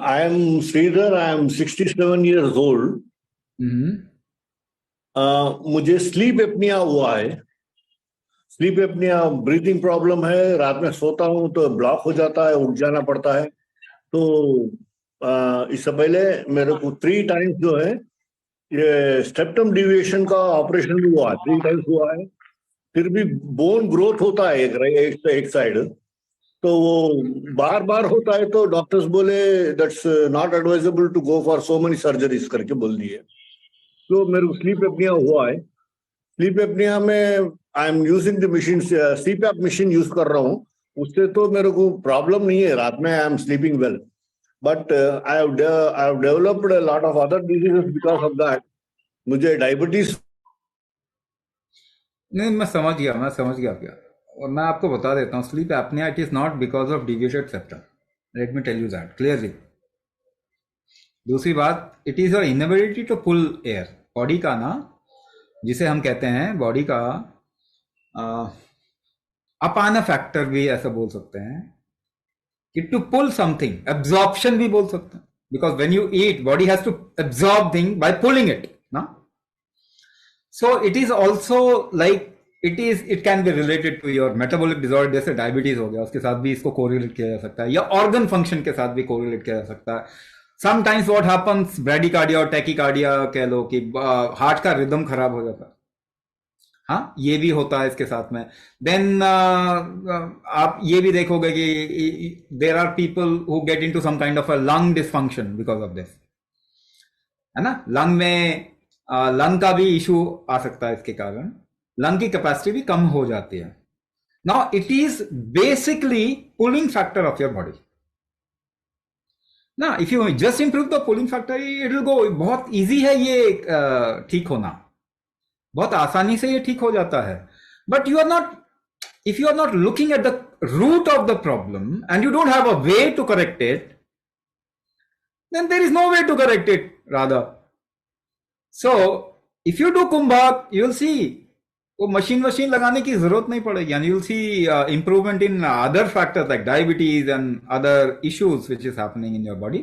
I am Sridhar. I am 67 years old. मुझे sleep apnoea हुआ है. स्लीप एपनिया ब्रीथिंग प्रॉब्लम है. रात में सोता हूँ तो ब्लॉक हो जाता है, उठ जाना पड़ता है. तो इससे पहले मेरे को 3 टाइम्स जो है ये स्टेप्टम डिविएशन का ऑपरेशन भी हुआ है. 3 टाइम्स हुआ है. फिर भी बोन ग्रोथ होता है एक साइड. तो वो बार बार होता है तो डॉक्टर्स बोले that's not advisable to go for so many surgeries करके बोल दिए. तो मेरे को स्लीप एपनिया हुआ है. स्लीप एपनिया में I am using the machine, CPAP machine use कर रहा हूँ. उससे तो मेरे को प्रॉब्लम नहीं है. रात में I am sleeping well. But I have developed a lot of other diseases because of that. मुझे डायबिटीज. नहीं, मैं समझ गया क्या. और मैं आपको बता देता हूँ, sleep apnea it is not because of deviated septum. Let me tell you that clearly. दूसरी बात, it is your inability to pull air. Body का ना, जिसे हम कहते हैं बॉडी का अपाना फैक्टर भी ऐसा बोल सकते हैं कि टू पुल समथिंग, एब्जॉर्प्शन भी बोल सकते हैं. Because when you eat, body has to absorb thing by pulling it ना. So it is also like it can be related to your metabolic disorder. जैसे डायबिटीज हो गया, उसके साथ भी इसको कोरिलेट किया जा सकता है, या ऑर्गन फंक्शन के साथ भी कोरिलेट किया जा सकता है. समटाइम्स व्हाट हैपेंस, ब्रेडिकार्डिया और टैकीकार्डिया कह लो कि हार्ट का रिदम खराब हो जाता है. हाँ, ये भी होता है इसके साथ में. देन आप ये भी देखोगे कि there are people who get into some kind of a lung dysfunction because of this, है ना. लंग में लंग का भी इशू आ सकता है इसके कारण. लंग की कैपेसिटी भी कम हो जाती है. Now it is basically pulling factor of your body ना. If you just improve the pulling factor, it will go. बहुत इजी है ये ठीक होना, बहुत आसानी से ये ठीक हो जाता है. But you are not, if you are not looking at the root of the problem and you don't have a way to correct it, then there is no way to correct it rather. So if you do kumbhak, you will see वो machine लगाने की जरूरत नहीं पड़ेगी. and you will see improvement in other factors like diabetes and other issues which is happening in your body.